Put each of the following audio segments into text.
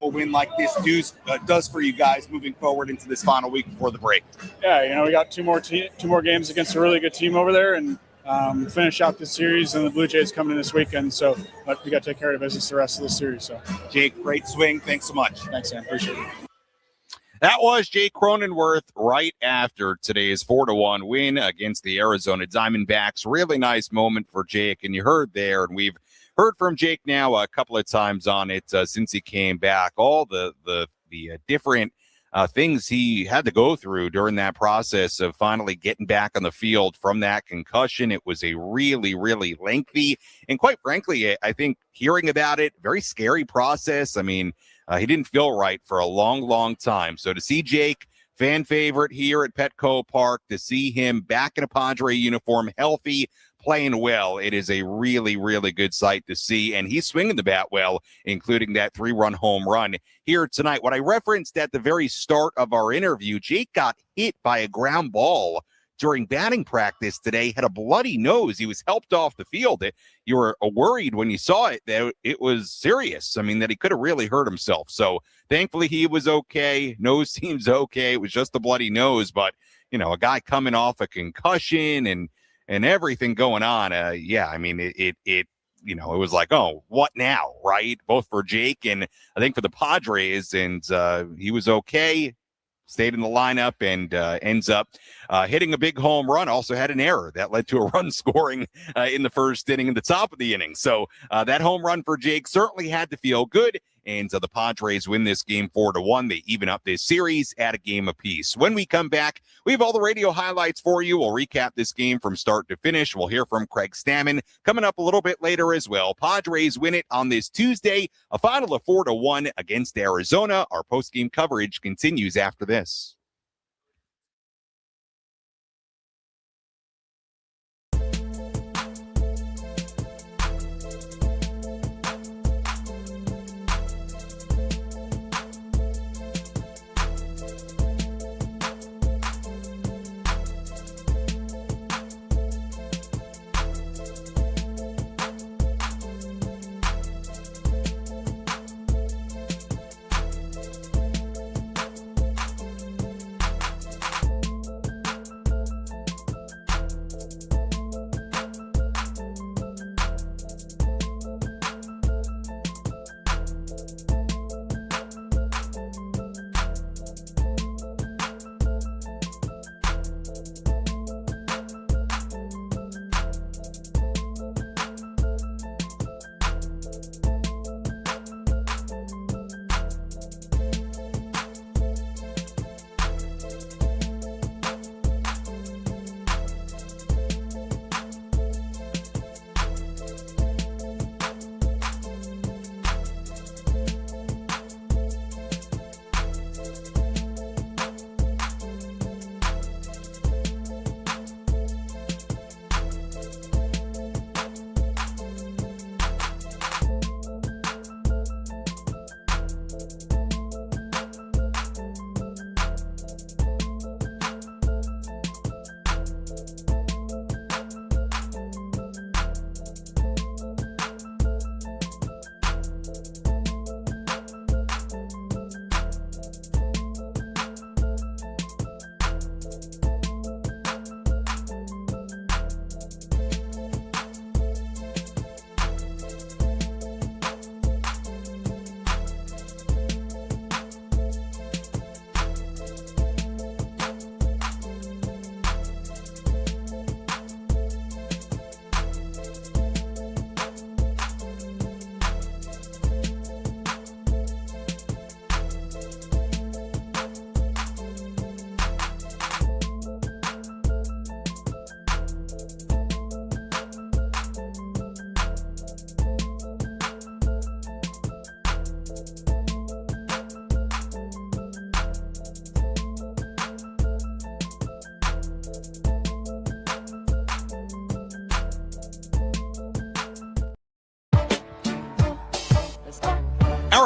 a win like this does for you guys moving forward into this final week before the break. Yeah, we got two more games against a really good team over there, and finish out this series, and the Blue Jays coming in this weekend. So we got to take care of business the rest of the series. So, Jake, great swing. Thanks so much. Thanks, Sam. Appreciate it. That was Jake Cronenworth right after today's 4-1 win against the Arizona Diamondbacks. Really nice moment for Jake, and you heard there, and we've heard from Jake now a couple of times on it since he came back. All the different things he had to go through during that process of finally getting back on the field from that concussion. It was a really, really lengthy and, quite frankly, I think hearing about it, very scary process. I mean, he didn't feel right for a long, long time. So to see Jake, fan favorite here at Petco Park, to see him back in a Padre uniform, healthy, playing well, it is a really, really good sight to see. And he's swinging the bat well, including that 3-run home run here tonight. What I referenced at the very start of our interview, Jake got hit by a ground ball during batting practice today, had a bloody nose. He was helped off the field. You were worried when you saw it that it was serious. I mean, that he could have really hurt himself. So thankfully he was okay. Nose seems okay. It was just a bloody nose, but a guy coming off a concussion and everything going on. I mean, it was like, oh, what now, right? Both for Jake and I think for the Padres, and he was okay, stayed in the lineup, and ends up hitting a big home run. Also had an error that led to a run scoring in the first inning, in the top of the inning. So that home run for Jake certainly had to feel good. And the Padres win this game 4-1. They even up this series at a game apiece. When we come back, we have all the radio highlights for you. We'll recap this game from start to finish. We'll hear from Craig Stammen coming up a little bit later as well. Padres win it on this Tuesday, a final of 4-1 against Arizona. Our postgame coverage continues after this.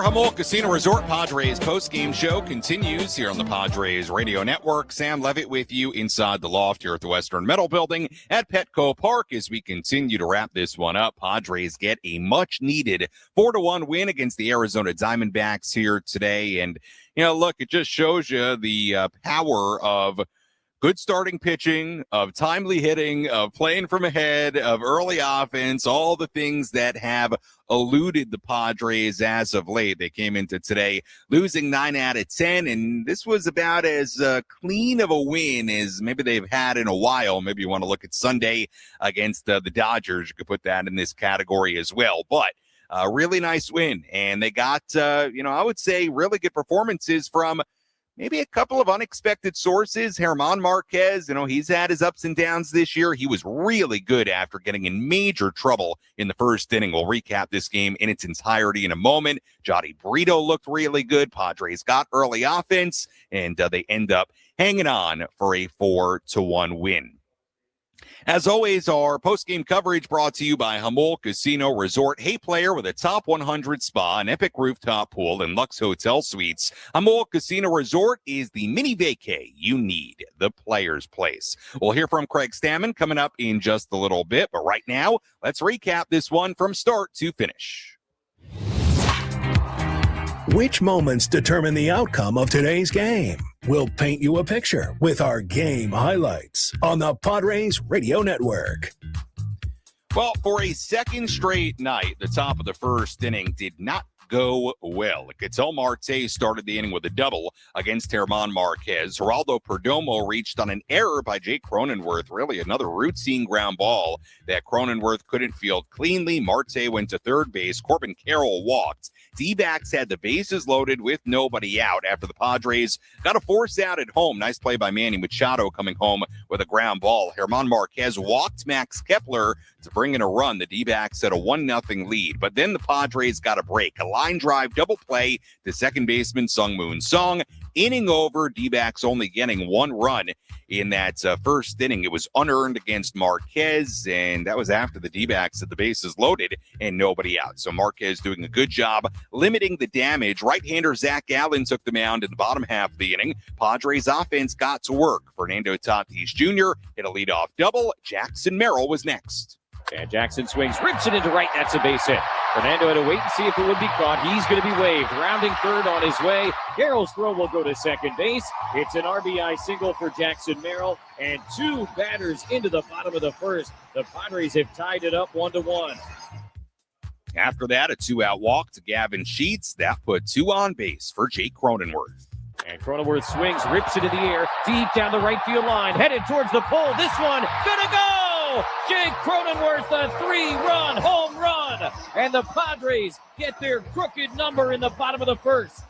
Jamul Casino Resort Padres postgame show continues here on the Padres Radio Network. Sam Levitt with you inside the loft here at the Western Metal Building at Petco Park as we continue to wrap this one up. Padres get a much-needed 4-1 win against the Arizona Diamondbacks here today. And, look, it just shows you the power of good starting pitching, of timely hitting, of playing from ahead, of early offense, all the things that have eluded the Padres as of late. They came into today losing 9 out of 10, and this was about as clean of a win as maybe they've had in a while. Maybe you want to look at Sunday against the Dodgers. You could put that in this category as well. But a really nice win, and they got, I would say really good performances from maybe a couple of unexpected sources. German Marquez, he's had his ups and downs this year. He was really good after getting in major trouble in the first inning. We'll recap this game in its entirety in a moment. Jody Brito looked really good. Padres got early offense, and they end up hanging on for a 4-1 win. As always, our post-game coverage brought to you by Jamul Casino Resort. Hey, player with a top 100 spa, an epic rooftop pool, and Lux Hotel Suites. Jamul Casino Resort is the mini vacay you need, the player's place. We'll hear from Craig Stammen coming up in just a little bit, but right now, let's recap this one from start to finish. Which moments determine the outcome of today's game? We'll paint you a picture with our game highlights on the Padres Radio Network. Well, for a second straight night, the top of the first inning did not go well. Ketel Marte started the inning with a double against German Marquez. Geraldo Perdomo reached on an error by Jake Cronenworth. Really another routine ground ball that Cronenworth couldn't field cleanly. Marte went to third base. Corbin Carroll walked. D-backs had the bases loaded with nobody out after the Padres got a force out at home. Nice play by Manny Machado coming home with a ground ball. German Marquez walked Max Kepler to bring in a run. The D-backs had a 1-0 lead, but then the Padres got a break. A line drive double play to second baseman Sungmoon Song. Inning over, D-backs only getting 1 run in that first inning. It was unearned against Marquez, and that was after the D-backs had the bases loaded and nobody out. So Marquez doing a good job limiting the damage. Right-hander Zach Allen took the mound in the bottom half of the inning. Padres offense got to work. Fernando Tatis Jr. hit a leadoff double. Jackson Merrill was next. And Jackson swings, rips it into right. That's a base hit. Fernando had to wait and see if it would be caught. He's going to be waved. Rounding third on his way. Carroll's throw will go to second base. It's an RBI single for Jackson Merrill. And 2 batters into the bottom of the first. The Padres have tied it up 1-1. After that, a 2-out walk to Gavin Sheets. That put 2 on base for Jake Cronenworth. And Cronenworth swings, rips it in the air, deep down the right field line, headed towards the pole. This one, gonna go! Jake Cronenworth, a 3-run home run! And the Padres get their crooked number in the bottom of the first.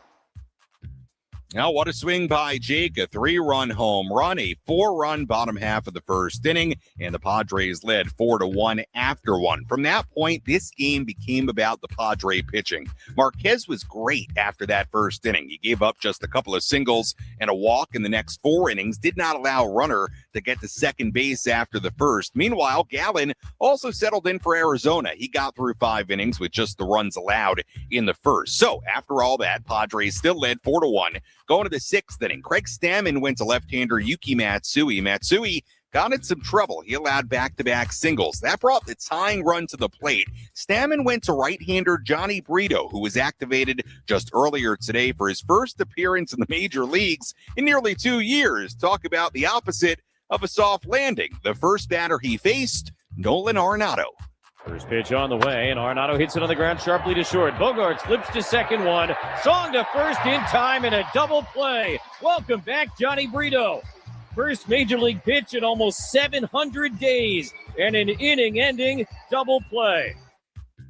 Now, what a swing by Jake, a 3-run home run, a 4-run bottom half of the first inning, and the Padres led 4-1 after one. From that point, this game became about the Padre pitching. Marquez was great after that first inning. He gave up just a couple of singles and a walk in the next 4 innings, did not allow a runner to get to second base after the first. Meanwhile, Gallen also settled in for Arizona. He got through 5 innings with just the runs allowed in the first. So, after all that, Padres still led 4-1. Going to the 6th inning, Craig Stammen went to left-hander Yuki Matsui. Matsui got in some trouble. He allowed back-to-back singles. That brought the tying run to the plate. Stammen went to right-hander Johnny Brito, who was activated just earlier today for his first appearance in the major leagues in nearly 2 years. Talk about the opposite of a soft landing. The first batter he faced, Nolan Arenado. First pitch on the way, and Arenado hits it on the ground sharply to short. Bogart slips to second one. Song to first in time in a double play. Welcome back, Johnny Brito. First major league pitch in almost 700 days, and an inning-ending double play.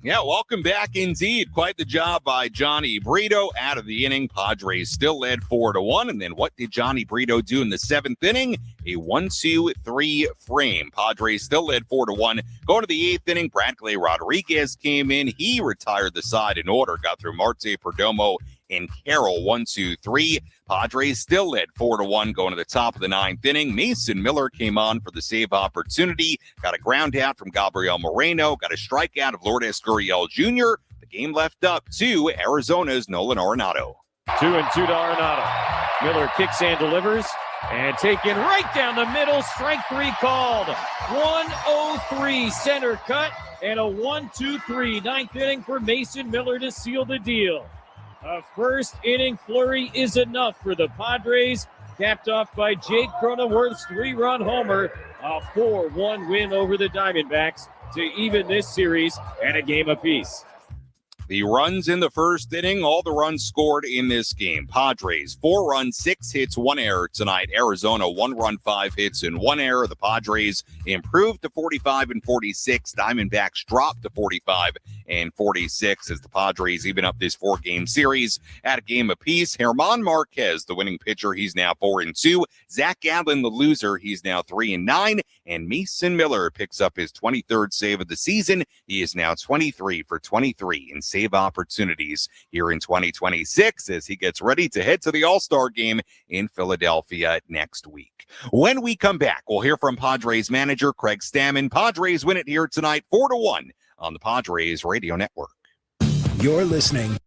Yeah, welcome back indeed. Quite the job by Johnny Brito. Out of the inning, Padres still led 4-1. And then what did Johnny Brito do in the 7th inning? A 1-2-3 frame. Padres still led 4-1. Going to the 8th inning, Bradley Rodriguez came in. He retired the side in order. Got through Marte, Perdomo, and Carroll. 1-2-3. Padres still led 4-1 going to the top of the 9th inning. Mason Miller came on for the save opportunity. Got a ground out from Gabriel Moreno. Got a strikeout of Lourdes Gurriel Jr. The game left up to Arizona's Nolan Arenado. 2-2 to Arenado. Miller kicks and delivers. And taken right down the middle. Strike 3 called. 1-0-3 center cut. And a 1-2-3 ninth inning for Mason Miller to seal the deal. A first inning flurry is enough for the Padres, capped off by Jake Cronenworth's 3-run homer. A 4-1 win over the Diamondbacks to even this series at a game apiece. The runs in the first inning, all the runs scored in this game. Padres, 4 runs, 6 hits, 1 error tonight. Arizona, 1 run, 5 hits, and 1 error. The Padres improved to 45 and 46. Diamondbacks dropped to 45 and 46 as the Padres even up this 4-game series at a game apiece. German Marquez, the winning pitcher, he's now 4-2. Zach Gallen, the loser, he's now 3-9. And Mason Miller picks up his 23rd save of the season. He is now 23 for 23 in save opportunities here in 2026 as he gets ready to head to the All-Star game in Philadelphia next week. When we come back, we'll hear from Padres manager Craig Stammen. Padres win it here tonight 4-1 on the Padres Radio Network. You're listening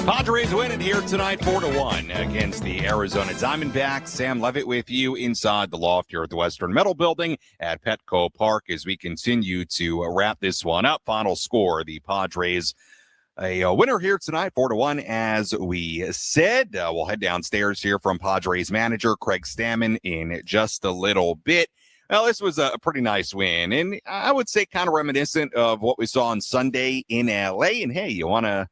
Padres win it here tonight 4-1 against the Arizona Diamondbacks. Sam Levitt with you inside the loft here at the Western Metal Building at Petco Park as we continue to wrap this one up. Final score, the Padres a winner here tonight 4-1 as we said. We'll head downstairs here from Padres manager Craig Stammen in just a little bit. Well, this was a pretty nice win, and I would say kind of reminiscent of what we saw on Sunday in LA. And hey, you want to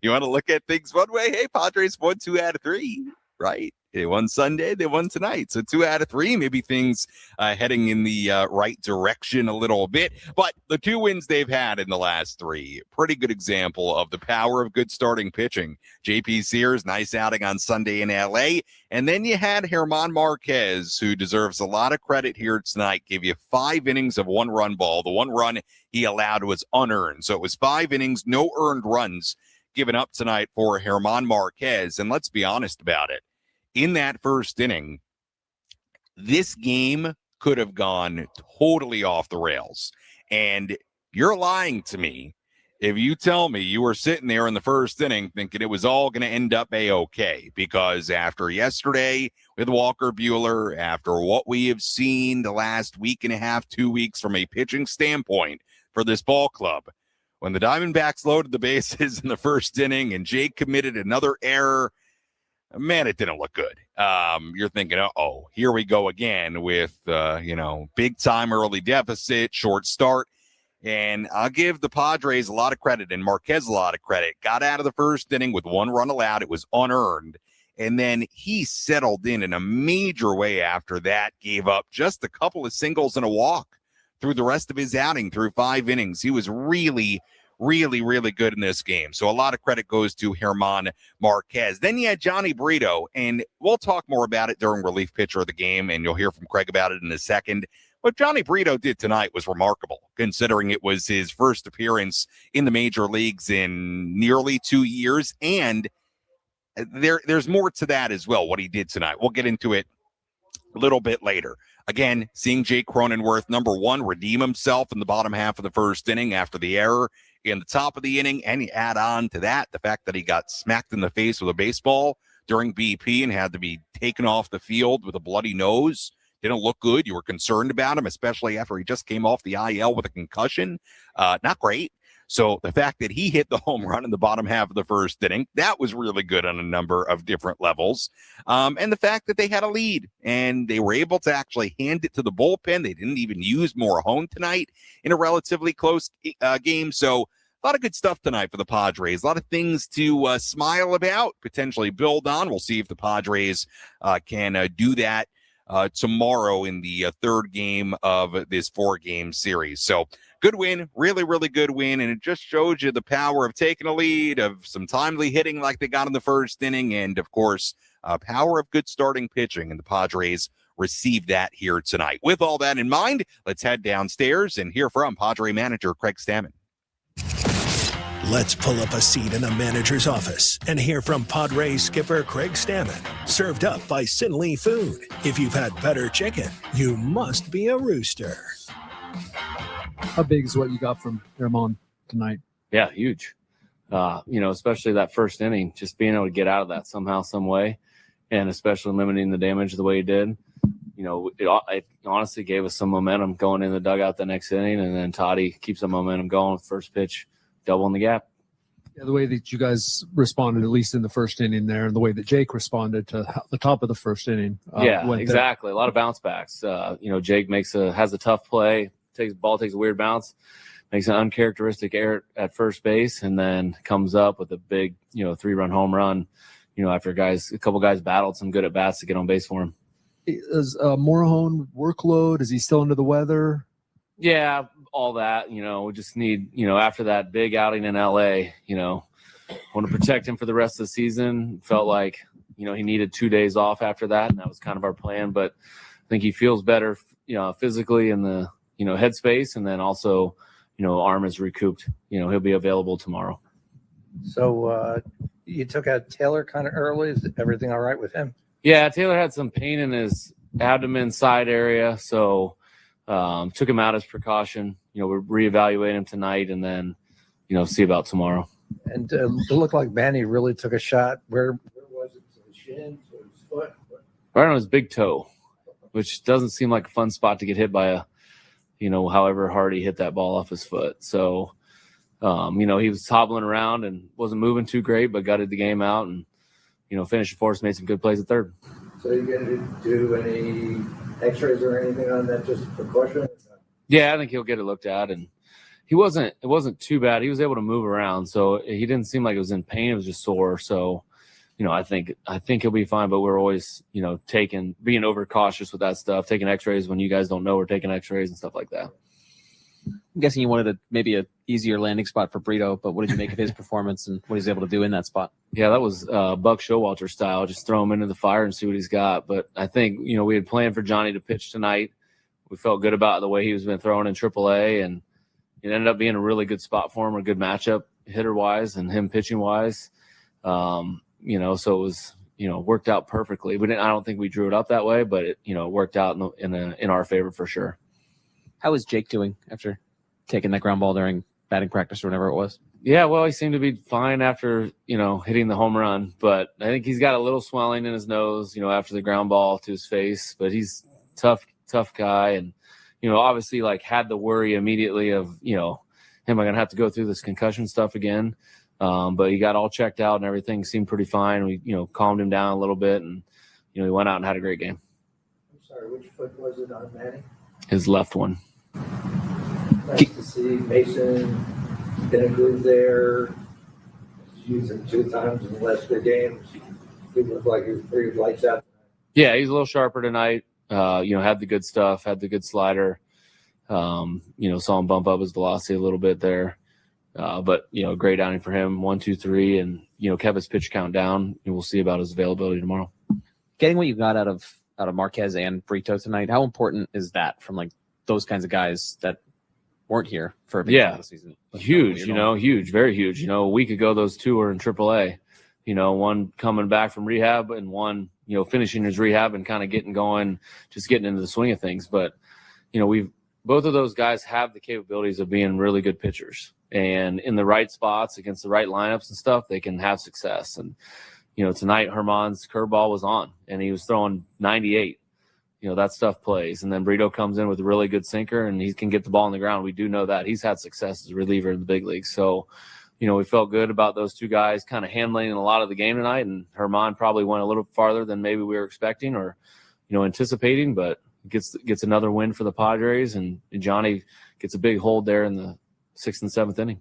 look at things one way? Hey, Padres won 2 out of 3, right? They won Sunday. They won tonight. So 2 out of 3. Maybe things heading in the right direction a little bit. But the 2 wins they've had in the last 3, pretty good example of the power of good starting pitching. J.P. Sears, nice outing on Sunday in L.A. And then you had German Marquez, who deserves a lot of credit here tonight. Gave you 5 innings of 1-run ball. The 1 run he allowed was unearned. So it was 5 innings, no earned runs given up tonight for German Marquez. And let's be honest about it. In that first inning, this game could have gone totally off the rails. And you're lying to me if you tell me you were sitting there in the first inning thinking it was all going to end up A-okay, because after yesterday with Walker Buehler, after what we have seen the last week and a half, 2 weeks from a pitching standpoint for this ball club, when the Diamondbacks loaded the bases in the first inning and Jake committed another error, man, it didn't look good. You're thinking, uh-oh, here we go again with, big time early deficit, short start. And I'll give the Padres a lot of credit and Marquez a lot of credit. Got out of the first inning with 1 run allowed. It was unearned. And then he settled in a major way after that, gave up just a couple of singles and a walk through the rest of his outing, through 5 innings. He was really good in this game. So a lot of credit goes to German Marquez. Then you had Johnny Brito, and we'll talk more about it during relief pitcher of the game, and you'll hear from Craig about it in a second. What Johnny Brito did tonight was remarkable, considering it was his first appearance in the major leagues in nearly 2 years. And there's more to that as well, what he did tonight. We'll get into it a little bit later. Again, seeing Jake Cronenworth, number 1, redeem himself in the bottom half of the first inning after the error in the top of the inning. And you add on to that the fact that he got smacked in the face with a baseball during BP and had to be taken off the field with a bloody nose. Didn't look good. You were concerned about him, especially after he just came off the IL with a concussion. Not great. So the fact that he hit the home run in the bottom half of the first inning, that was really good on a number of different levels. And the fact that they had a lead and they were able to actually hand it to the bullpen. They didn't even use Morahone tonight in a relatively close game. So a lot of good stuff tonight for the Padres. A lot of things to smile about, potentially build on. We'll see if the Padres can do that tomorrow in the 3rd game of this 4-game series. So good win, really good win. And it just shows you the power of taking a lead, of some timely hitting like they got in the first inning. And of course, power of good starting pitching. And the Padres received that here tonight. With all that in mind, let's head downstairs and hear from Padre manager Craig Stammen. Let's pull up a seat in the manager's office and hear from Padres skipper Craig Stammen. Served up by Sinley Food. If you've had better chicken, you must be a rooster. How big is what you got from Ramon tonight? Yeah, huge. Especially that first inning, just being able to get out of that somehow, some way, and especially limiting the damage the way he did. It honestly gave us some momentum going in the dugout the next inning, and then Toddy keeps the momentum going with first pitch, doubling the gap. Yeah, the way that you guys responded, at least in the first inning there, and the way that Jake responded to the top of the first inning. Exactly. A lot of bounce backs. Jake has a tough play, takes a weird bounce, makes an uncharacteristic error at first base, and then comes up with a big, 3-run home run, after a couple guys battled some good at bats to get on base for him. Is Morahone workload? Is he still under the weather? Yeah, all that, we just need, after that big outing in LA, want to protect him for the rest of the season. Felt like, he needed 2 days off after that, and that was kind of our plan. But I think he feels better, physically in the, headspace, and then also, arm is recouped. He'll be available tomorrow. So you took out Taylor kind of early. Is everything all right with him? Yeah, Taylor had some pain in his abdomen side area, so took him out as precaution. We'll reevaluate him tonight and then, see about tomorrow. And it looked like Manny really took a shot. Where was it? To the shin, to his foot? Right on his big toe, which doesn't seem like a fun spot to get hit by however hard he hit that ball off his foot. So, he was hobbling around and wasn't moving too great, but gutted the game out and, finished for us, made some good plays at third. So you going to do any x-rays or anything on that, just precaution? Yeah, I think he'll get it looked at, and it wasn't too bad. He was able to move around, so he didn't seem like it was in pain. It was just sore. So, I think he'll be fine, but we're always, being overcautious with that stuff, taking x-rays when you guys don't know we're taking x-rays and stuff like that. I'm guessing you wanted maybe a easier landing spot for Brito, but what did you make of his performance and what he's able to do in that spot? Yeah, that was Buck Showalter style. Just throw him into the fire and see what he's got. But I think, we had planned for Johnny to pitch tonight. We felt good about the way he was been throwing in AAA, and it ended up being a really good spot for him, a good matchup hitter-wise and him pitching-wise. So it was, worked out perfectly. I don't think we drew it up that way, but it, worked out in our favor for sure. How is Jake doing after taking that ground ball during batting practice or whatever it was? Yeah, well, he seemed to be fine after, hitting the home run, but I think he's got a little swelling in his nose, after the ground ball to his face, but he's tough guy. And, obviously had the worry immediately of, am I going to have to go through this concussion stuff again? But he got all checked out and everything seemed pretty fine. We, calmed him down a little bit and, he went out and had a great game. I'm sorry, which foot was it on Manny? His left one. Nice to see Mason in a groove there. Used him 2 times in the last 3 games. He looked like he was pretty lights out. Yeah, he's a little sharper tonight. Had the good stuff, had the good slider. Saw him bump up his velocity a little bit there. But great outing for him. 1, 2, 3, and kept his pitch count down. We'll see about his availability tomorrow. Getting what you got out of Marquez and Brito tonight, how important is that from those kinds of guys that weren't here for a big part of the season? Huge, huge, very huge. A week ago, those 2 were in AAA. One coming back from rehab and one, finishing his rehab and kind of getting going, just getting into the swing of things. But, both of those guys have the capabilities of being really good pitchers, and in the right spots against the right lineups and stuff, they can have success. And, tonight Herman's curveball was on and he was throwing 98. That stuff plays. And then Brito comes in with a really good sinker and he can get the ball on the ground. We do know that. He's had success as a reliever in the big leagues. So, we felt good about those 2 guys kind of handling a lot of the game tonight. And Herman probably went a little farther than maybe we were expecting or, anticipating, but gets another win for the Padres. And Johnny gets a big hold there in the 6th and 7th inning.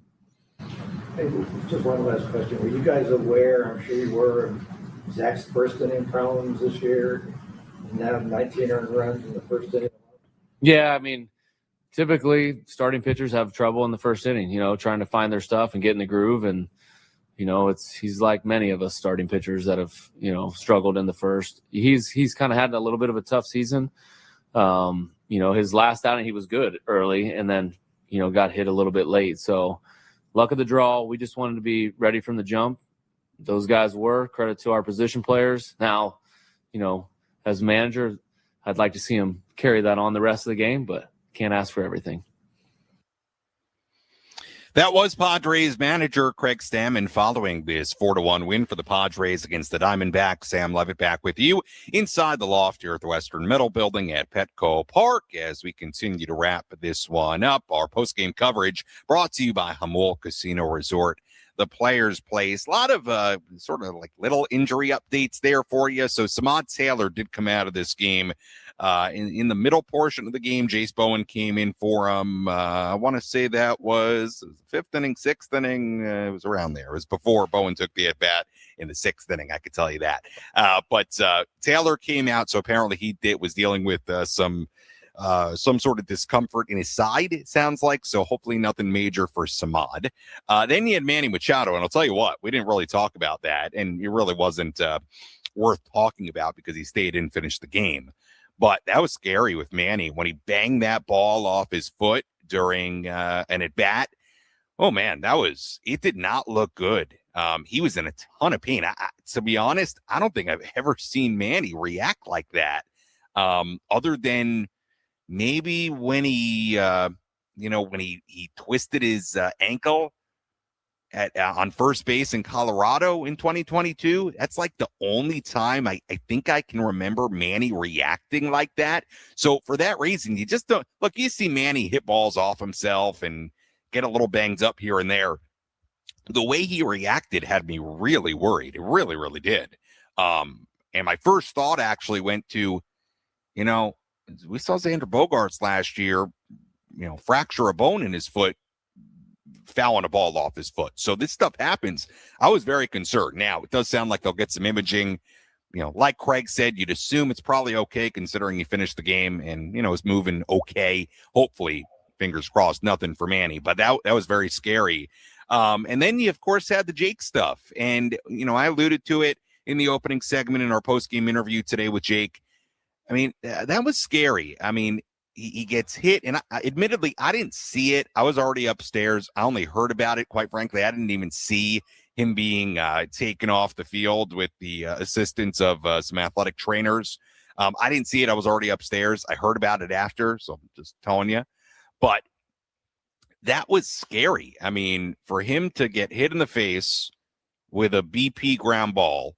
Hey, just one last question. Were you guys aware, I'm sure you were, of Zach's first inning problems this year? Now 19 earned runs in the first inning. Yeah, typically starting pitchers have trouble in the first inning, trying to find their stuff and get in the groove. And, he's like many of us starting pitchers that have, struggled in the first. He's kind of had a little bit of a tough season. His last outing, he was good early and then, got hit a little bit late. So luck of the draw. We just wanted to be ready from the jump. Those guys were. Credit to our position players. Now, as manager, I'd like to see him carry that on the rest of the game, but can't ask for everything. That was Padres manager Craig Stammen following this 4-1 win for the Padres against the Diamondbacks. Sam Levitt back with you inside the loft here at the Western Metal Building at Petco Park as we continue to wrap this one up. Our postgame coverage brought to you by Jamul Casino Resort, the Players Place. A lot of sort of little injury updates there for you. So Samad Taylor did come out of this game in the middle portion of the game. Jace Bowen came in for him. I want to say that was 5th inning, 6th inning. It was around there. It was before Bowen took the at-bat in the 6th inning, I could tell you that. But Taylor came out, so apparently he was dealing with some sort of discomfort in his side, it sounds like. So hopefully nothing major for Samad. Then you had Manny Machado, and I'll tell you what, we didn't really talk about that, and it really wasn't worth talking about because he stayed in and finished the game. But that was scary with Manny when he banged that ball off his foot during an at-bat. Oh, man, it did not look good. He was in a ton of pain. To be honest, I don't think I've ever seen Manny react like that, other than maybe when he twisted his ankle on first base in Colorado in 2022. That's the only time I think I can remember Manny reacting like that. So for that reason, you just don't look. You see Manny hit balls off himself and get a little banged up here and there. The way he reacted had me really worried. It really, really did. And my first thought actually went to, we saw Xander Bogaerts last year, fracture a bone in his foot fouling a ball off his foot. So this stuff happens. I was very concerned. Now, it does sound like they'll get some imaging. Like Craig said, you'd assume it's probably okay considering he finished the game and, is moving okay. Hopefully, fingers crossed, nothing for Manny. But that was very scary. And then you, of course, had the Jake stuff. And, I alluded to it in the opening segment in our post-game interview today with Jake. I mean, that was scary. I mean, he gets hit. And admittedly, I didn't see it. I was already upstairs. I only heard about it. Quite frankly, I didn't even see him being taken off the field with the assistance of some athletic trainers. I didn't see it. I was already upstairs. I heard about it after, so I'm just telling you. But that was scary. I mean, for him to get hit in the face with a BP ground ball,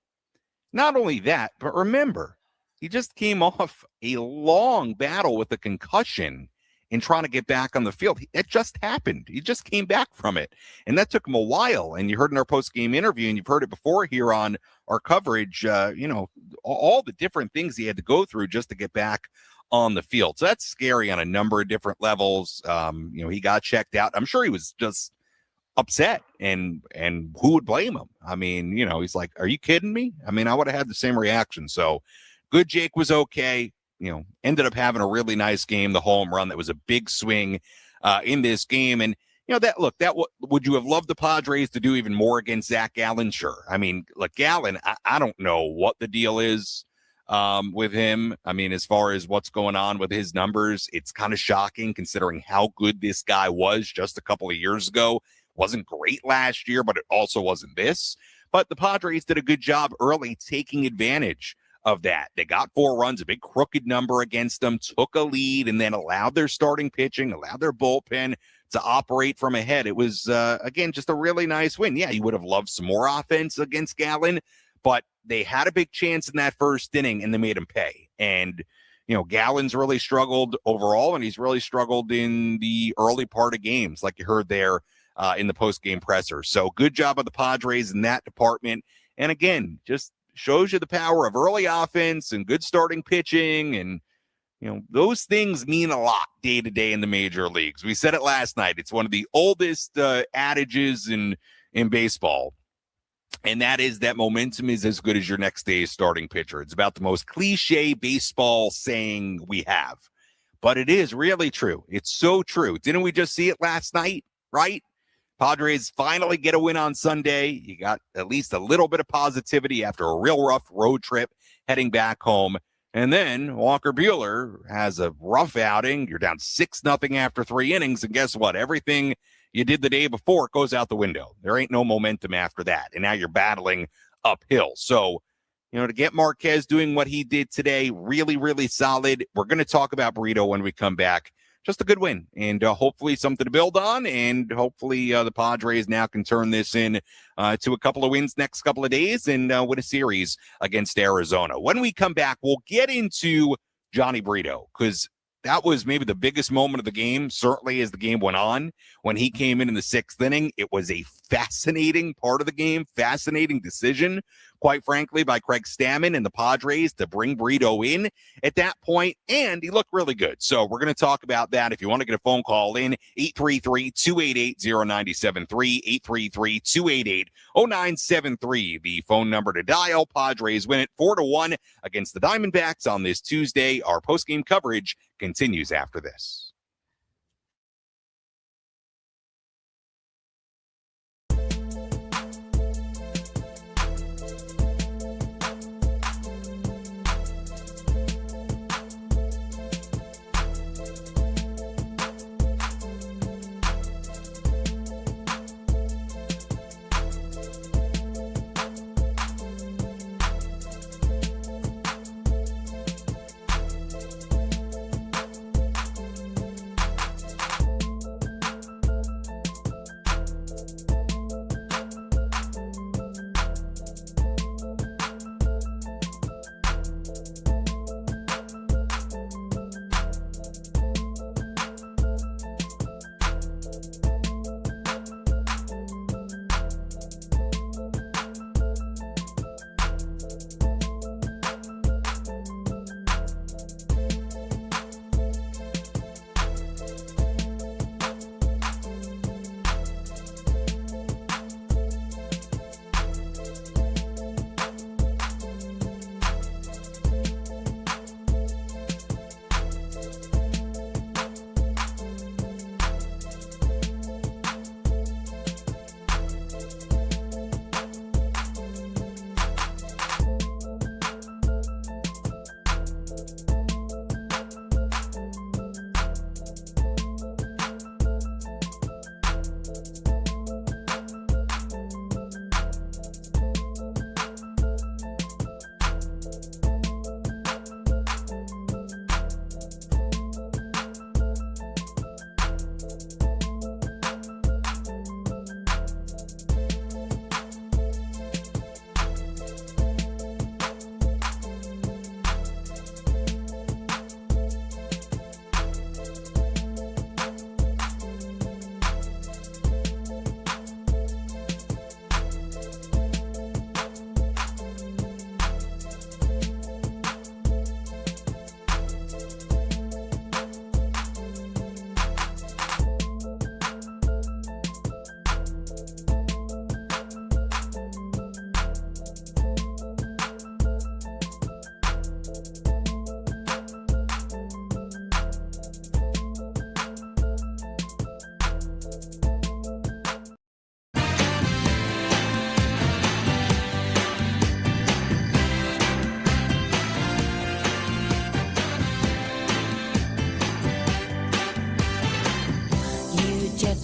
not only that, but remember, he just came off a long battle with a concussion in trying to get back on the field. It just happened. He just came back from it. And that took him a while. And you heard in our post-game interview, and you've heard it before here on our coverage, all the different things he had to go through just to get back on the field. So that's scary on a number of different levels. He got checked out. I'm sure he was just upset, and who would blame him? I mean, he's like, are you kidding me? I mean, I would have had the same reaction. So good. Jake was okay. Ended up having a really nice game, the home run. That was a big swing in this game. And, would you have loved the Padres to do even more against Zach Gallen? Sure. I mean, look, Gallen, I don't know what the deal is with him. I mean, as far as what's going on with his numbers, it's kind of shocking considering how good this guy was just a couple of years ago. Wasn't great last year, but it also wasn't this. But the Padres did a good job early taking advantage of that. They got 4 runs, a big crooked number against them, took a lead, and then allowed their starting pitching, allowed their bullpen to operate from ahead. It was, again, just a really nice win. Yeah, you would have loved some more offense against Gallen, but they had a big chance in that first inning, and they made him pay. And, Gallen's really struggled overall, and he's really struggled in the early part of games, like you heard there in the post-game presser. So good job of the Padres in that department. And again, just shows you the power of early offense and good starting pitching. And, those things mean a lot day to day in the major leagues. We said it last night. It's one of the oldest adages in baseball. And that is that momentum is as good as your next day's starting pitcher. It's about the most cliche baseball saying we have, but it is really true. It's so true. Didn't we just see it last night, right? Padres finally get a win on Sunday. You got at least a little bit of positivity after a real rough road trip heading back home. And then Walker Buehler has a rough outing. You're down 6-0 after 3 innings. And guess what? Everything you did the day before goes out the window. There ain't no momentum after that. And now you're battling uphill. So, to get Marquez doing what he did today, really, really solid. We're going to talk about Burrito when we come back. Just a good win, and hopefully something to build on, and hopefully the Padres now can turn this in to a couple of wins next couple of days and win a series against Arizona. When we come back, we'll get into Johnny Burrito, because that was maybe the biggest moment of the game, certainly as the game went on. When he came in the 6th inning, it was a fascinating part of the game, fascinating decision, quite frankly, by Craig Stammen and the Padres to bring Burrito in at that point, and he looked really good. So we're going to talk about that. If you want to get a phone call in, 833-288-0973, 833-288-0973, the phone number to dial. Padres win it 4-1 against the Diamondbacks on this Tuesday. Our postgame coverage continues after this.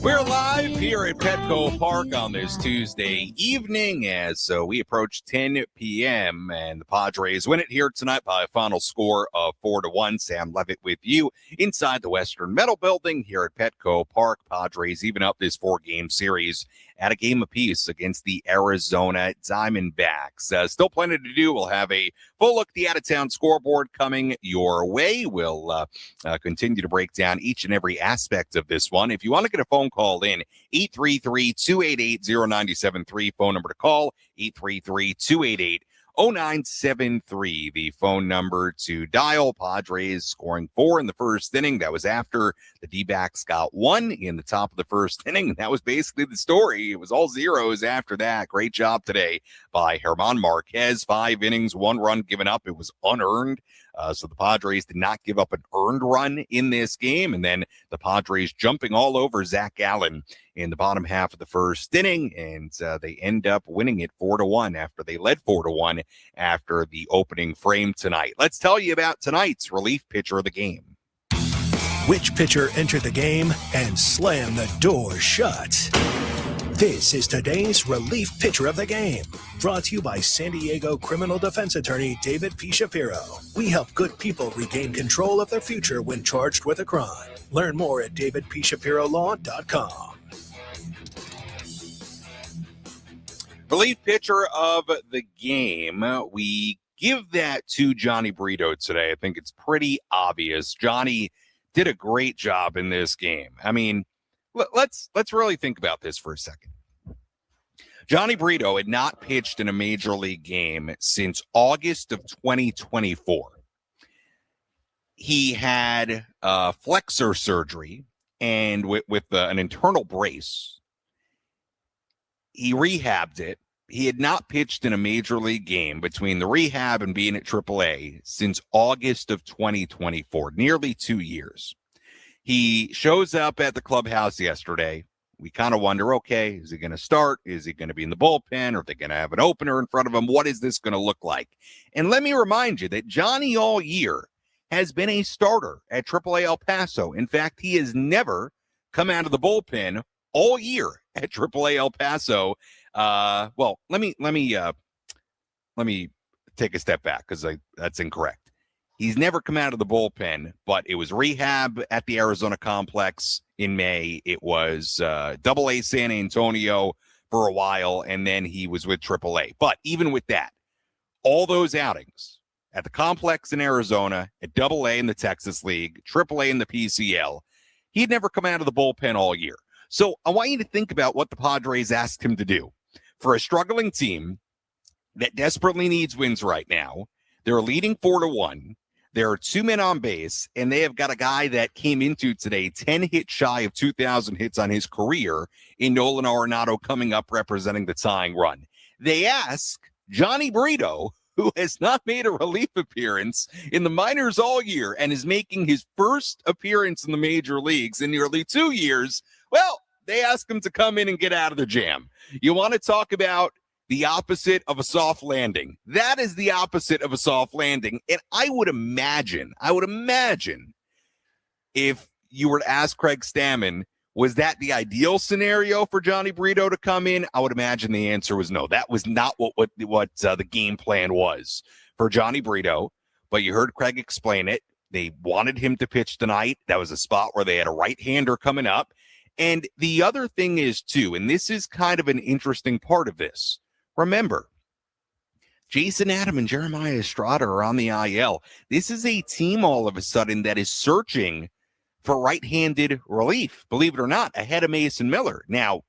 We're live here at Petco Park on this Tuesday evening as we approach 10 p.m. and the Padres win it here tonight by a final score of 4-1. Sam Levitt with you inside the Western Metal Building here at Petco Park. Padres even up this 4-game series at a game apiece against the Arizona Diamondbacks. Still plenty to do. We'll have a full look at the out-of-town scoreboard coming your way. We'll continue to break down each and every aspect of this one. If you want to get a phone call in, 833-288-0973, phone number to call, 833-288-0973, the phone number to dial. Padres scoring 4 in the first inning. That was after the D-backs got 1 in the top of the first inning, and that was basically the story. It was all zeros after that. Great job today by German Marquez. 5 innings, 1 run given up. It was unearned. So the Padres did not give up an earned run in this game. And then the Padres jumping all over Zach Allen in the bottom half of the first inning. And they end up winning it 4-1 after they led 4-1 after the opening frame tonight. Let's tell you about tonight's relief pitcher of the game. Which pitcher entered the game and slammed the door shut? This is today's relief pitcher of the game, brought to you by San Diego criminal defense attorney David P. Shapiro. We help good people regain control of their future when charged with a crime. Learn more at davidpshapirolaw.com. Relief pitcher of the game, we give that to Johnny Brito today. I think it's pretty obvious. Johnny did a great job in this game. I mean, let's really think about this for a second. Johnny Brito had not pitched in a major league game since August of 2024. He had flexor surgery and with an internal brace. He rehabbed it. He had not pitched in a major league game between the rehab and being at AAA since August of 2024, nearly 2 years. He shows up at the clubhouse yesterday. We kind of wonder, okay, is he going to start? Is he going to be in the bullpen? Are they going to have an opener in front of him? What is this going to look like? And let me remind you that Johnny all year has been a starter at AAA El Paso. In fact, he has never come out of the bullpen all year at AAA El Paso. Well, let me take a step back because that's incorrect. He's never come out of the bullpen, but it was rehab at the Arizona complex in May. It was AA San Antonio for a while, and then he was with AAA. But even with that, all those outings at the complex in Arizona, at AA in the Texas League, AAA in the PCL, he'd never come out of the bullpen all year. So I want you to think about what the Padres asked him to do. For a struggling team that desperately needs wins right now, they're leading 4-1. There are 2 men on base, and they have got a guy that came into today 10 hits shy of 2,000 hits on his career in Nolan Arenado coming up representing the tying run. They ask Johnny Brito, who has not made a relief appearance in the minors all year and is making his first appearance in the major leagues in nearly 2 years. Well, they ask him to come in and get out of the jam. You want to talk about the opposite of a soft landing. That is the opposite of a soft landing. And I would imagine if you were to ask Craig Stammen, was that the ideal scenario for Johnny Brito to come in? I would imagine the answer was no. That was not what the game plan was for Johnny Brito. But you heard Craig explain it. They wanted him to pitch tonight. That was a spot where they had a right-hander coming up. And the other thing is, too, and this is kind of an interesting part of this, remember, Jason Adam and Jeremiah Estrada are on the IL. This is a team all of a sudden that is searching for right-handed relief, believe it or not, ahead of Mason Miller. Now,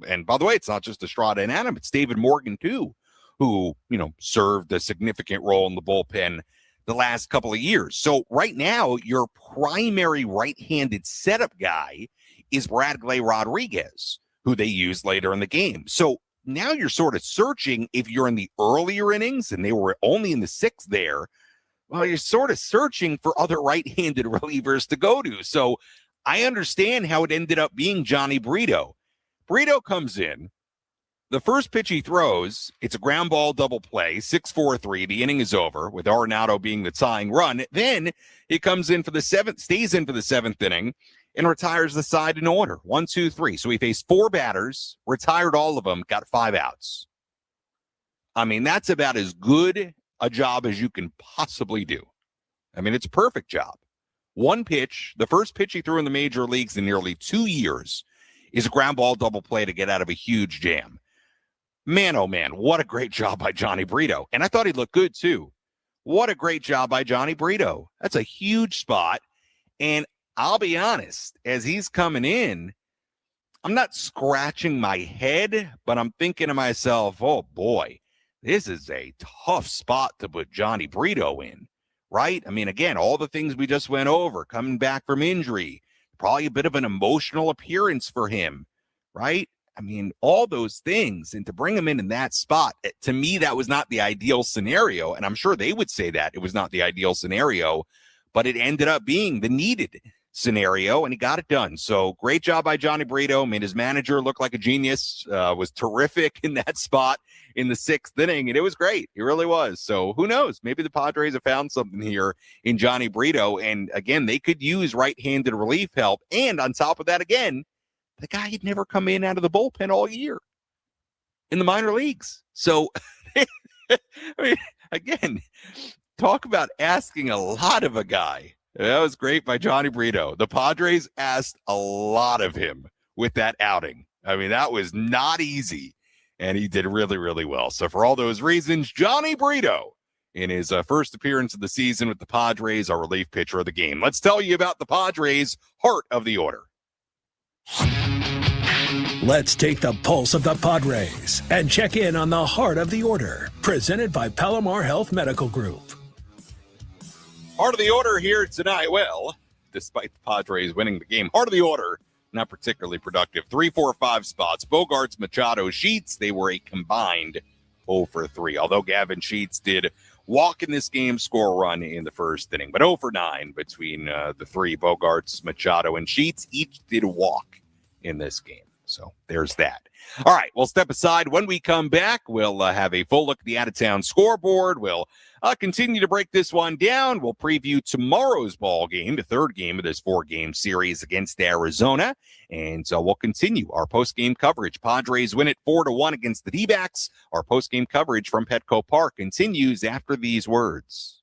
and by the way, it's not just Estrada and Adam, it's David Morgan, too, who, served a significant role in the bullpen the last couple of years. So right now, your primary right-handed setup guy is Bradley Rodriguez, who they use later in the game. So now you're sort of searching, if you're in the earlier innings, and they were only in the 6th there, well, you're sort of searching for other right-handed relievers to go to. So I understand how it ended up being Johnny Brito. Brito comes in. The first pitch he throws, it's a ground ball double play, 6-4-3. The inning is over, with Arenado being the tying run. Then he comes in for the 7th, stays in for the 7th inning. and retires the side in order. 1, 2, 3. So he faced 4 batters, retired all of them, got 5 outs. I mean, that's about as good a job as you can possibly do. I mean, it's a perfect job. 1 pitch, the first pitch he threw in the major leagues in nearly 2 years, is a ground ball double play to get out of a huge jam. Man, oh man, what a great job by Johnny Brito. And I thought he looked good too. What a great job by Johnny Brito. That's a huge spot. And I'll be honest, as he's coming in, I'm not scratching my head, but I'm thinking to myself, oh boy, this is a tough spot to put Johnny Brito in, right? I mean, again, all the things we just went over, coming back from injury, probably a bit of an emotional appearance for him, right? I mean, all those things, and to bring him in that spot, to me, that was not the ideal scenario, and I'm sure they would say that it was not the ideal scenario, but it ended up being the needed scenario, and he got it done. So great job by Johnny Brito. Made his manager look like a genius, was terrific in that spot in the 6th inning, and it was great. It really was. So who knows? Maybe the Padres have found something here in Johnny Brito, and again, they could use right-handed relief help, and on top of that, again, the guy had never come in out of the bullpen all year in the minor leagues. So, I mean, again, talk about asking a lot of a guy. That was great by Johnny Brito. The Padres asked a lot of him with that outing. I mean, that was not easy, and he did really, really well. So for all those reasons, Johnny Brito, in his first appearance of the season with the Padres, our relief pitcher of the game. Let's tell you about the Padres' heart of the order. Let's take the pulse of the Padres and check in on the heart of the order. Presented by Palomar Health Medical Group. Heart of the order here tonight. Well, despite the Padres winning the game, heart of the order, not particularly productive. 3, 4, 5 spots. Bogarts, Machado, Sheets, they were a combined 0 for 3. Although Gavin Sheets did walk in this game, score a run in the first inning. But 0 for 9 between the 3, Bogarts, Machado, and Sheets. Each did a walk in this game. So there's that. All right, we'll step aside. When we come back, we'll have a full look at the out-of-town scoreboard. We'll continue to break this one down. We'll preview tomorrow's ball game, the 3rd game of this 4-game series against Arizona. And so we'll continue our post-game coverage. Padres win it 4-1 against the D-backs. Our post-game coverage from Petco Park continues after these words.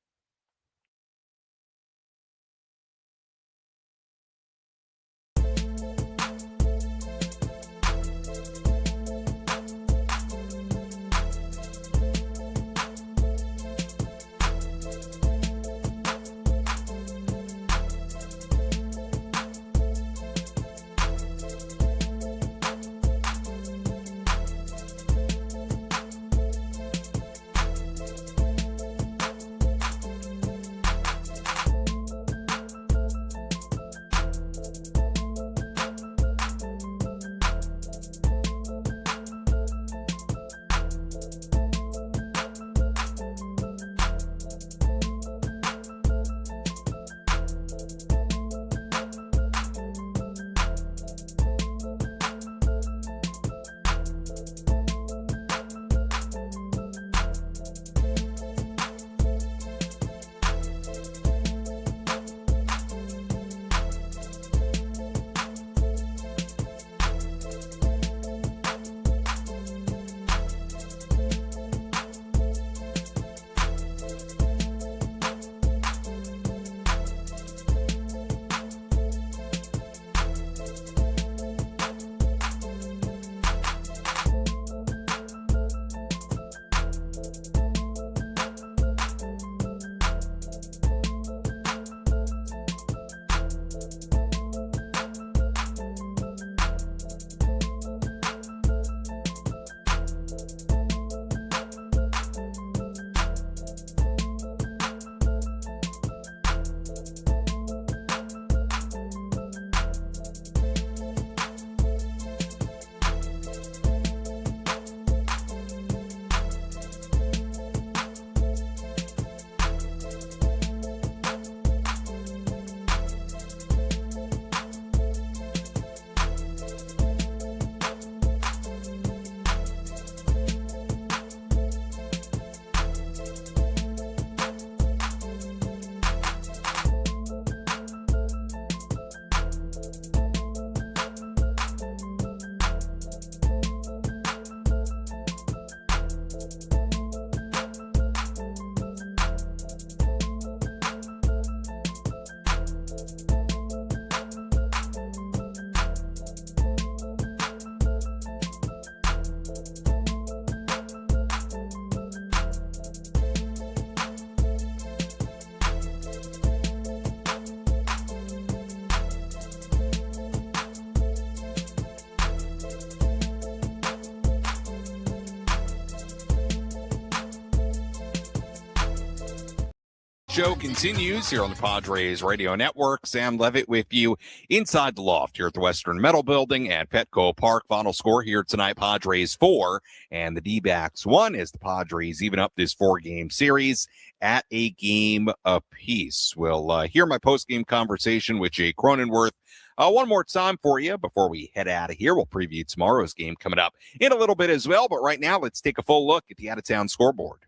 show continues here on the Padres Radio Network. Sam Levitt with you inside the loft here at the Western Metal Building at Petco Park. Final score here tonight, Padres 4 and the D-backs 1 as the Padres even up this 4-game series at a game apiece. We'll hear my post-game conversation with Jay Cronenworth one more time for you before we head out of here. We'll preview tomorrow's game coming up in a little bit as well. But right now, let's take a full look at the out-of-town scoreboard.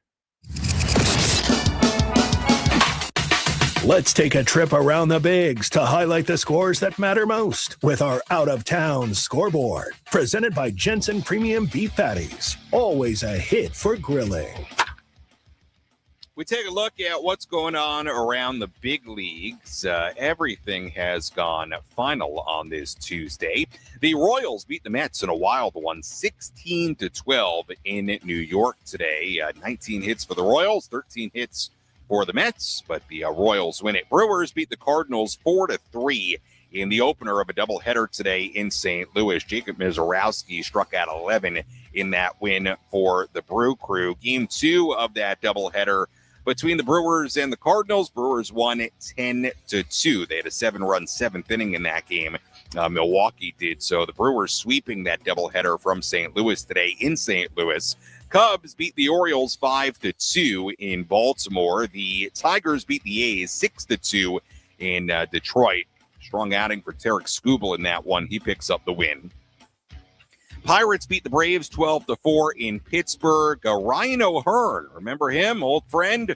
Let's take a trip around the bigs to highlight the scores that matter most with our out-of-town scoreboard. Presented by Jensen Premium Beef Patties. Always a hit for grilling. We take a look at what's going on around the big leagues. Everything has gone final on this Tuesday. The Royals beat the Mets in a wild one, 16-12 in New York today. 19 hits for the Royals, 13 hits for the Mets, but the Royals win it. Brewers beat the Cardinals 4-3 in the opener of a doubleheader today in St. Louis. Jacob Misiorowski struck out 11 in that win for the Brew Crew. Game 2 of that doubleheader between the Brewers and the Cardinals, Brewers won 10-2. They had a 7-run seventh inning in that game. Milwaukee did so. The Brewers sweeping that doubleheader from St. Louis today in St. Louis. Cubs beat the Orioles 5-2 in Baltimore. The Tigers beat the A's 6-2 in Detroit. Strong outing for Tarek Skubal in that one. He picks up the win. Pirates beat the Braves 12-4 in Pittsburgh. Ryan O'Hearn, remember him, old friend?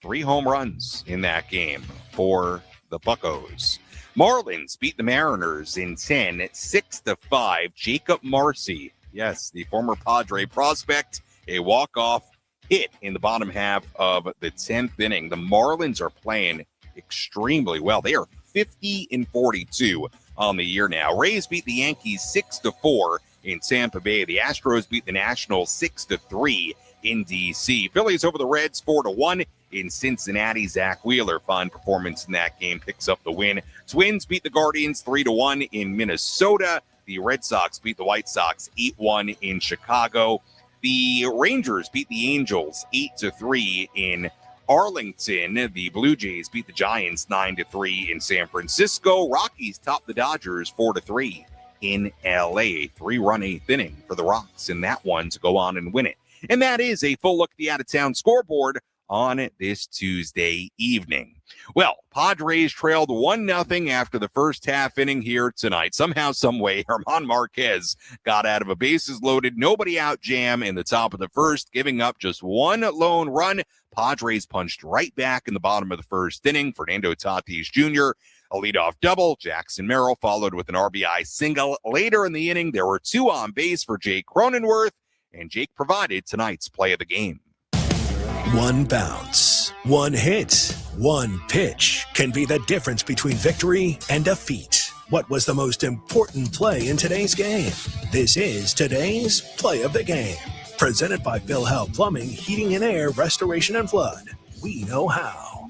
3 home runs in that game for the Buccos. Marlins beat the Mariners in 10, 6-5. Jacob Marcy, yes, the former Padre prospect, a walk-off hit in the bottom half of the 10th inning. The Marlins are playing extremely well. They are 50-42 on the year now. Rays beat the Yankees 6-4 in Tampa Bay. The Astros beat the Nationals 6-3 in D.C. Phillies over the Reds 4-1 in Cincinnati. Zach Wheeler, fine performance in that game, picks up the win. Twins beat the Guardians 3-1 in Minnesota. The Red Sox beat the White Sox 8-1 in Chicago. The Rangers beat the Angels 8-3 in Arlington. The Blue Jays beat the Giants 9-3 in San Francisco. Rockies topped the Dodgers 4-3 in LA. 3-run 8th inning for the Rocks in that one to go on and win it. And that is a full look at the out-of-town scoreboard on this Tuesday evening. Well, Padres trailed 1-0 after the first half inning here tonight. Somehow, someway, German Marquez got out of a bases-loaded, nobody-out jam in the top of the first, giving up just one lone run. Padres punched right back in the bottom of the first inning. Fernando Tatis Jr., a leadoff double. Jackson Merrill followed with an RBI single. Later in the inning, there were 2 on base for Jake Cronenworth, and Jake provided tonight's play of the game. One bounce, one hit, one pitch can be the difference between victory and defeat. What was the most important play in today's game? This is today's play of the game. Presented by Bill Howe Plumbing, Heating and Air, Restoration and Flood. We know how.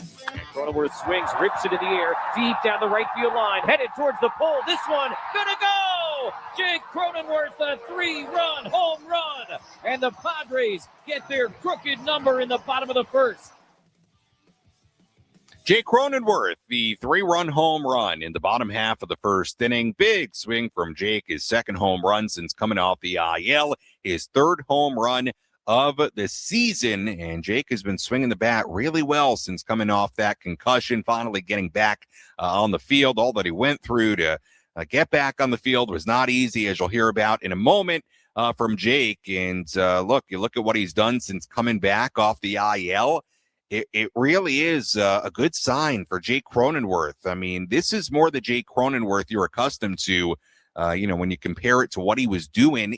Cronenworth swings, rips it in the air, deep down the right field line, headed towards the pole. This one, gonna go! Jake Cronenworth, a 3-run home run! And the Padres get their crooked number in the bottom of the first. Jake Cronenworth, the 3-run home run in the bottom half of the first inning. Big swing from Jake, his second home run since coming off the IL, his 3rd home run of the season, and Jake has been swinging the bat really well since coming off that concussion, finally getting back on the field. All that he went through to get back on the field was not easy, as you'll hear about in a moment from Jake. And you look at what he's done since coming back off the IL. It really is a good sign for Jake Cronenworth. I mean, this is more the Jake Cronenworth you're accustomed to, when you compare it to what he was doing.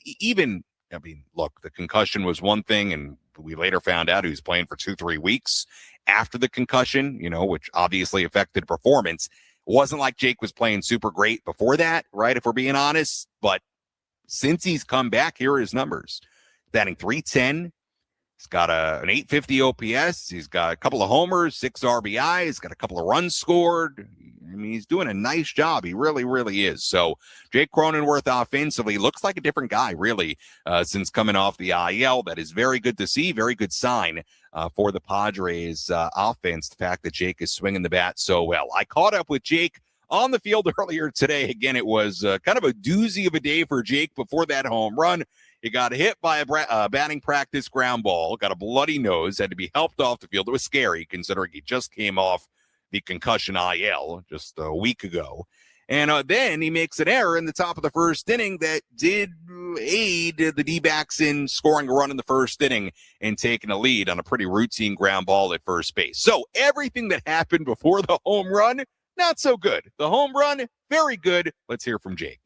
Look, the concussion was one thing, and we later found out he was playing for 2-3 weeks after the concussion, which obviously affected performance. It wasn't like Jake was playing super great before that, right, if we're being honest. But since he's come back, here are his numbers. Batting .310. He's got an .850 OPS. He's got a couple of homers, 6 RBIs, got a couple of runs scored. I mean, he's doing a nice job. He really, really is. So Jake Cronenworth offensively looks like a different guy, really, since coming off the IL. That is very good to see. Very good sign for the Padres offense, the fact that Jake is swinging the bat so well. I caught up with Jake on the field earlier today. Again, it was kind of a doozy of a day for Jake before that home run. He got hit by a batting practice ground ball, got a bloody nose, had to be helped off the field. It was scary considering he just came off the concussion IL just a week ago. And then he makes an error in the top of the first inning that did aid the D-backs in scoring a run in the first inning and taking a lead on a pretty routine ground ball at first base. So everything that happened before the home run, not so good. The home run, very good. Let's hear from Jake.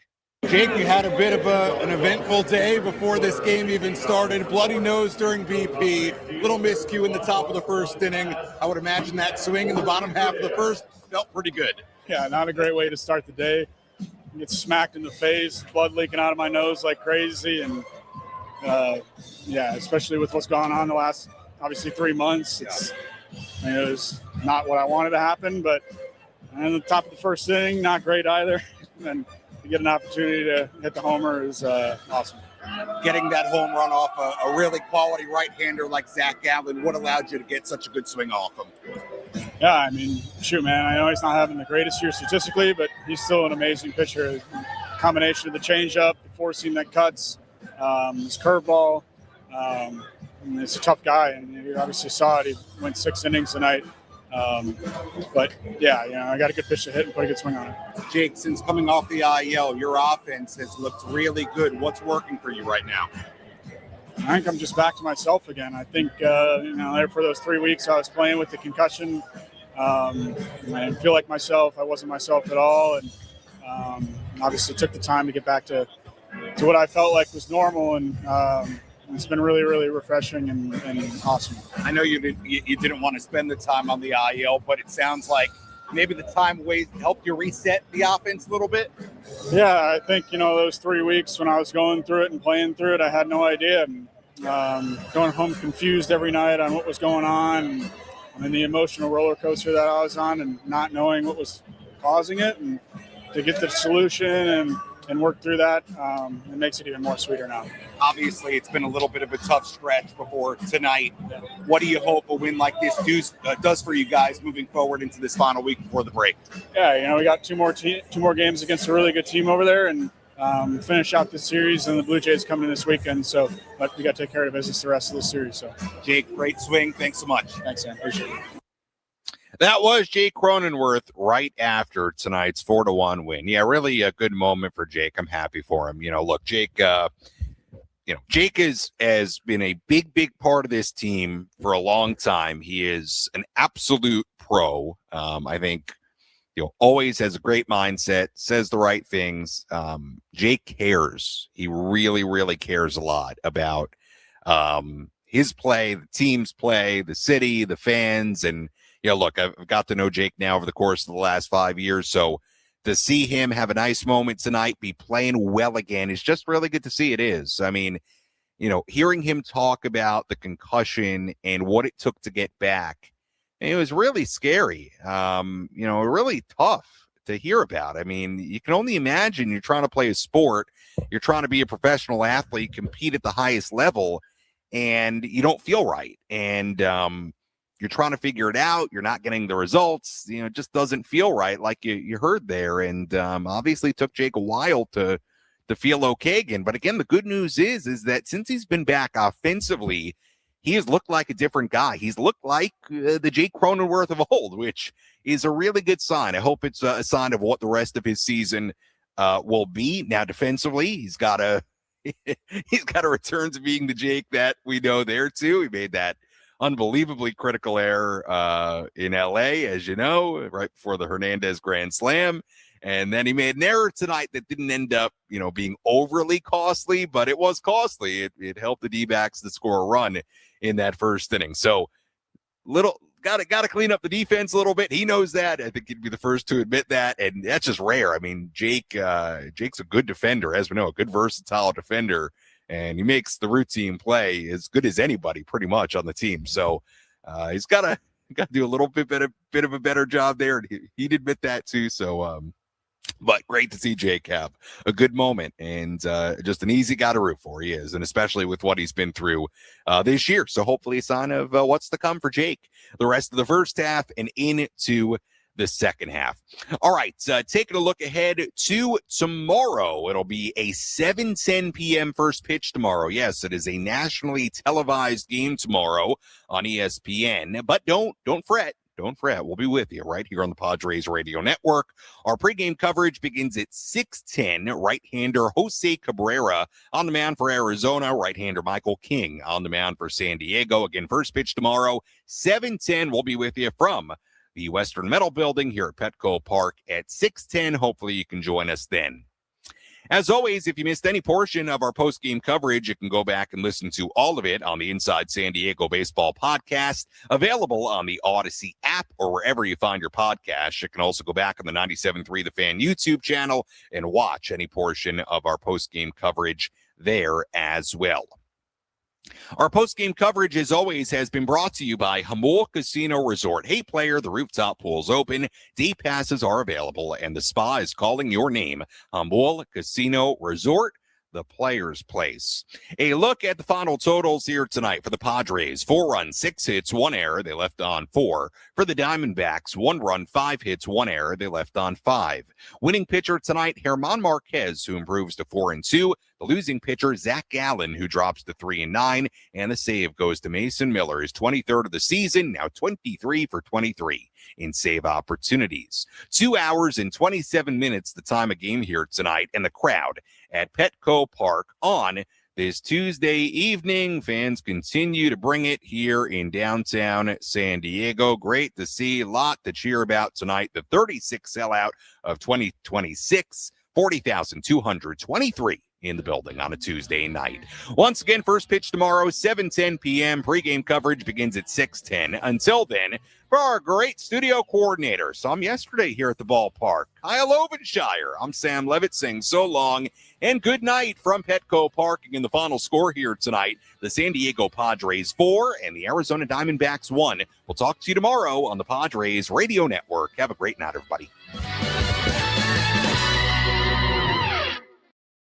Jake, you had a bit of an eventful day before this game even started. Bloody nose during BP, little miscue in the top of the first inning. I would imagine that swing in the bottom half of the first felt pretty good. Yeah, not a great way to start the day. Get smacked in the face, blood leaking out of my nose like crazy, and especially with what's gone on the last, obviously, 3 months. It was not what I wanted to happen, but in the top of the first inning, not great either. And to get an opportunity to hit the homer is awesome. Getting that home run off a really quality right-hander like Zach Gallen, what allowed you to get such a good swing off him? Yeah, I mean, shoot, man, I know he's not having the greatest year statistically, but he's still an amazing pitcher. Combination of the changeup, the four-seam that cuts, his curveball. He's a tough guy, and you obviously saw it. He went 6 innings tonight. But yeah, I got a good pitch to hit and put a good swing on it. Jake, since coming off the IL, your offense has looked really good. What's working for you right now? I think I'm just back to myself again. I think, there for those 3 weeks I was playing with the concussion, I didn't feel like myself. I wasn't myself at all. And obviously took the time to get back to what I felt like was normal. And it's been really, really refreshing and awesome. I know you didn't want to spend the time on the IL, but it sounds like maybe the time away helped you reset the offense a little bit. Yeah, I think, those 3 weeks when I was going through it and playing through it, I had no idea. And going home confused every night on what was going on and the emotional roller coaster that I was on and not knowing what was causing it, and to get the solution and work through that, it makes it even more sweeter now. Obviously, it's been a little bit of a tough stretch before tonight. What do you hope a win like this does for you guys moving forward into this final week before the break? Yeah, we got two more games against a really good team over there, and finish out this series, and the Blue Jays coming in this weekend. So, but we got to take care of business the rest of the series. So, Jake, great swing. Thanks so much. Thanks, Sam. Appreciate it. That was Jake Cronenworth right after tonight's 4-1 win. Yeah, really a good moment for Jake. I'm happy for him. Look, Jake, Jake has been a big part of this team for a long time. He is an absolute pro. I think, always has a great mindset, says the right things. Jake cares. He really, really cares a lot about his play, the team's play, the city, the fans, and look, I've got to know Jake now over the course of the last 5 years. So to see him have a nice moment tonight, be playing well again, is just really good to see. It is. I mean, hearing him talk about the concussion and what it took to get back, it was really scary. Really tough to hear about. I mean, you can only imagine you're trying to play a sport, you're trying to be a professional athlete, compete at the highest level, and you don't feel right. And, you're trying to figure it out. You're not getting the results. It just doesn't feel right, like you heard there. And obviously it took Jake a while to feel okay again. But again, the good news is that since he's been back offensively, he has looked like a different guy. He's looked like the Jake Cronenworth of old, which is a really good sign. I hope it's a sign of what the rest of his season will be. Now, defensively, he's got to return to being the Jake that we know there too. He made that unbelievably critical error in LA, as you know, right before the Hernandez Grand Slam. And then he made an error tonight that didn't end up, being overly costly, but it was costly. It helped the D-backs to score a run in that first inning. So got to clean up the defense a little bit. He knows that. I think he'd be the first to admit that. And that's just rare. I mean, Jake's a good defender, as we know, a good versatile defender. And he makes the routine play as good as anybody pretty much on the team. So he's got got to do a little bit of a better job there. And he'd admit that too. So, but great to see Jake have a good moment and just an easy guy to root for. He is, and especially with what he's been through this year. So hopefully a sign of what's to come for Jake the rest of the first half and into the second half. All right, taking a look ahead to tomorrow. It'll be a 7:10 p.m. first pitch tomorrow. Yes, it is a nationally televised game tomorrow on ESPN. But don't fret. Don't fret. We'll be with you right here on the Padres Radio Network. Our pregame coverage begins at 6:10. Right-hander Jose Cabrera on the mound for Arizona. Right-hander Michael King on the mound for San Diego. Again, first pitch tomorrow, 7:10. We'll be with you from the Western Metal Building here at Petco Park at 6:10. Hopefully you can join us then. As always, if you missed any portion of our post-game coverage, you can go back and listen to all of it on the Inside San Diego Baseball podcast, available on the Odyssey app or wherever you find your podcast. You can also go back on the 97.3 The Fan YouTube channel and watch any portion of our post-game coverage there as well. Our post-game coverage, as always, has been brought to you by Jamul Casino Resort. Hey, player, the rooftop pool's open, day passes are available, and the spa is calling your name. Jamul Casino Resort, the player's place. A look at the final totals here tonight for the Padres. 4 runs, 6 hits, 1 error. They left on 4. For the Diamondbacks, 1 run, 5 hits, 1 error. They left on 5. Winning pitcher tonight, German Marquez, who improves to 4-2. The losing pitcher, Zach Gallen, who drops to 3-9. And the save goes to Mason Miller, his 23rd of the season, now 23 for 23 in save opportunities. 2 hours and 27 minutes the time of game here tonight, and the crowd at Petco Park on this Tuesday evening. Fans continue to bring it here in downtown San Diego. Great to see, a lot to cheer about tonight. The 36 sellout of 2026, 40,223 in the building on a Tuesday night. Once again, first pitch tomorrow, 7:10 p.m. Pregame coverage begins at 6:10. Until then, for our great studio coordinator, saw him yesterday here at the ballpark, Kyle Ovenshire, I'm Sam Levitt saying so long and good night from Petco Park. Again, the final score here tonight, the San Diego Padres 4 and the Arizona Diamondbacks 1. We'll talk to you tomorrow on the Padres Radio Network. Have a great night, everybody.